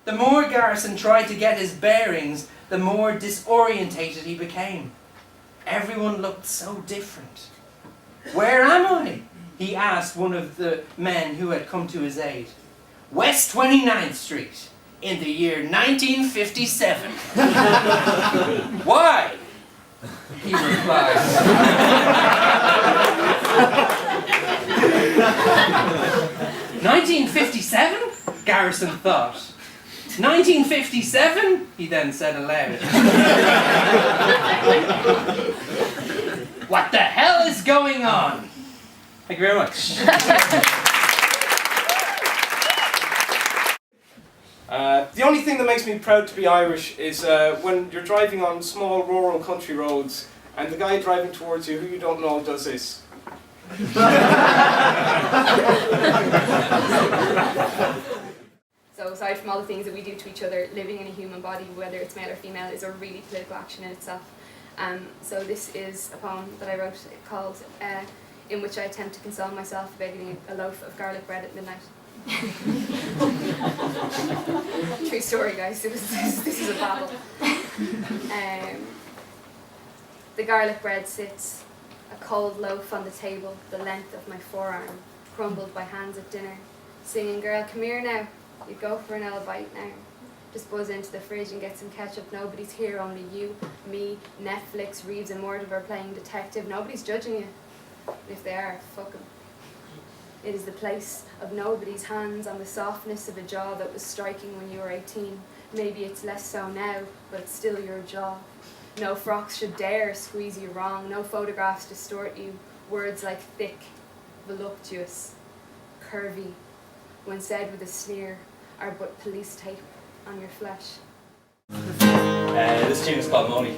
The more Garrison tried to get his bearings, the more disorientated he became. Everyone looked so different. "Where am I?" he asked one of the men who had come to his aid. "West 29th Street, in the year 1957. "Why?" he replied. 1957? Garrison thought. 1957? He then said aloud. "What the hell is going on?" Thank you very much. The only thing that makes me proud to be Irish is when you're driving on small rural country roads and the guy driving towards you who you don't know does this. So aside from all the things that we do to each other, living in a human body, whether it's male or female, is a really political action in itself. So this is a poem that I wrote called In which I attempt to console myself about eating a loaf of garlic bread at midnight. True story, guys. This is a babble. The garlic bread sits, a cold loaf on the table, the length of my forearm, crumbled by hands at dinner, singing, "Girl, come here now. You go for an old bite now. Just buzz into the fridge and get some ketchup. Nobody's here, only you, me, Netflix, Reeves and Mortimer playing detective. Nobody's judging you. And if they are, fuck 'em. It is the place of nobody's hands on the softness of a jaw that was striking when you were 18. Maybe it's less so now, but it's still your jaw. No frocks should dare squeeze you wrong. No photographs distort you. Words like thick, voluptuous, curvy, when said with a sneer, are but police tape on your flesh." This tune is called Money.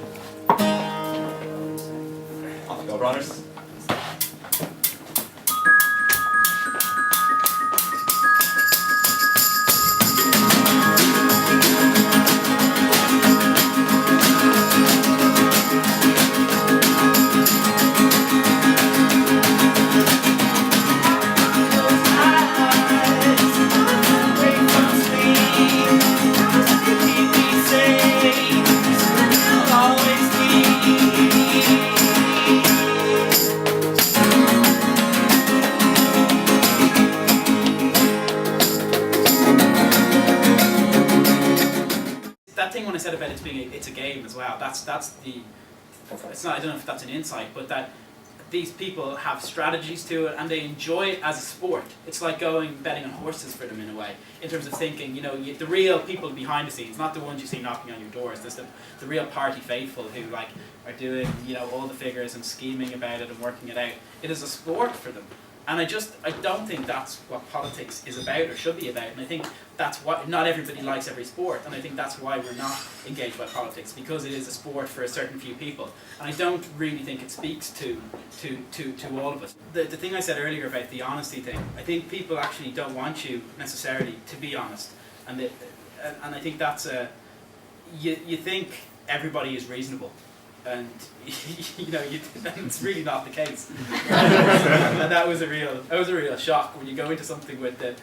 Off you go, runners. Said about it being it's a game as well. That's the it's not, I don't know if that's an insight, but that these people have strategies to it and they enjoy it as a sport. It's like going betting on horses for them in a way, in terms of thinking, you know, the real people behind the scenes, not the ones you see knocking on your doors. There's the real party faithful who like are doing, you know, all the figures and scheming about it and working it out. It is a sport for them. And I don't think that's what politics is about or should be about. And I think that's why not everybody likes every sport. And I think that's why we're not engaged by politics, because it is a sport for a certain few people. And I don't really think it speaks to all of us. The thing I said earlier about the honesty thing, I think people actually don't want you necessarily to be honest. And I think that's you think everybody is reasonable. And you know, it's really not the case. And that was a real shock when you go into something with the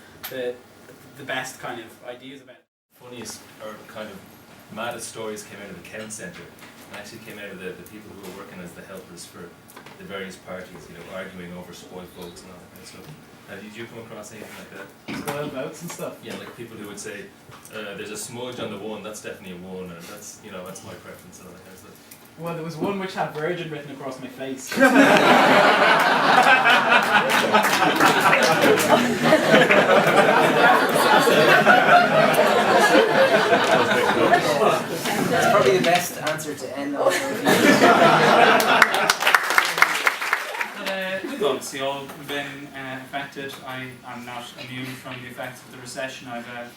best kind of ideas about it. Funniest or kind of maddest stories came out of the Kent Centre, and actually came out of the people who were working as the helpers for the various parties, you know, arguing over spoiled votes and all that kind of stuff. Did you come across anything like that? Spoiled votes and stuff? Yeah, like people who would say, there's a smudge on the one, that's definitely a one, and that's, you know, that's my preference and all that kind of stuff. Well, there was one which had virgin written across my face. That's probably the best answer to end on. We've obviously all been affected. I am not immune from the effects of the recession. I have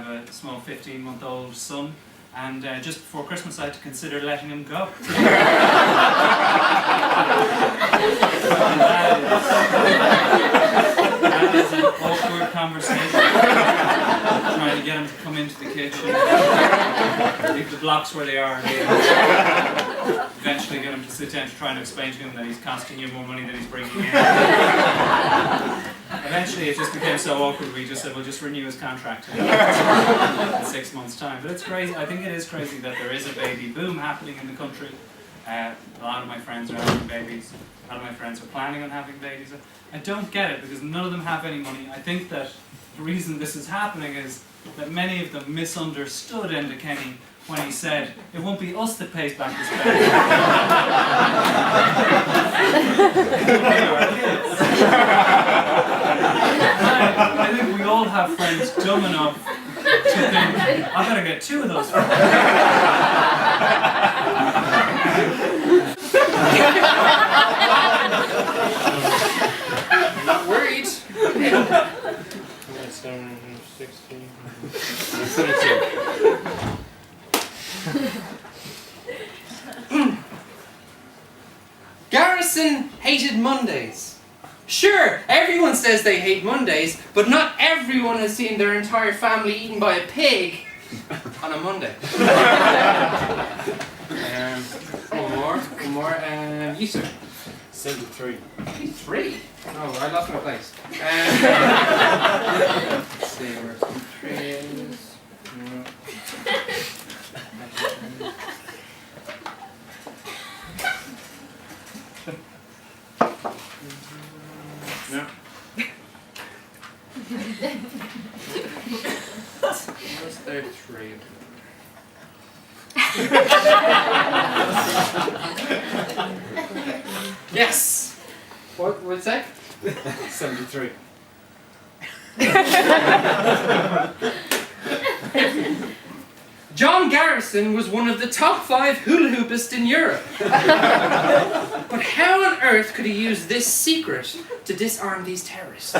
a small 15-month-old son. And just before Christmas I had to consider letting him go. That is an awkward conversation. Trying to get him to come into the kitchen, leave the blocks where they are, and eventually get him to sit down to try and explain to him that he's costing you more money than he's bringing in. Eventually it just became so awkward we just said we'll just renew his contract in 6 months' time. But it's crazy. I think it is crazy that there is a baby boom happening in the country. A lot of my friends are having babies. A lot of my friends are planning on having babies. I don't get it because none of them have any money. I think that the reason this is happening is that many of them misunderstood Enda Kenny when he said, it won't be us that pays back this baby. I think we all have friends dumb enough to think, I better get 2 of those friends. Not worried. 16. Garrison hated Mondays. Sure, everyone says they hate Mondays, but not everyone has seen their entire family eaten by a pig on a Monday. One more. You, sir. 73. 3? Oh, I lost my place. Let's see where 3 is. No. Was there 3? Yes. What's that? 73. John Garrison was one of the top 5 hula hoopists in Europe. But how on earth could he use this secret to disarm these terrorists?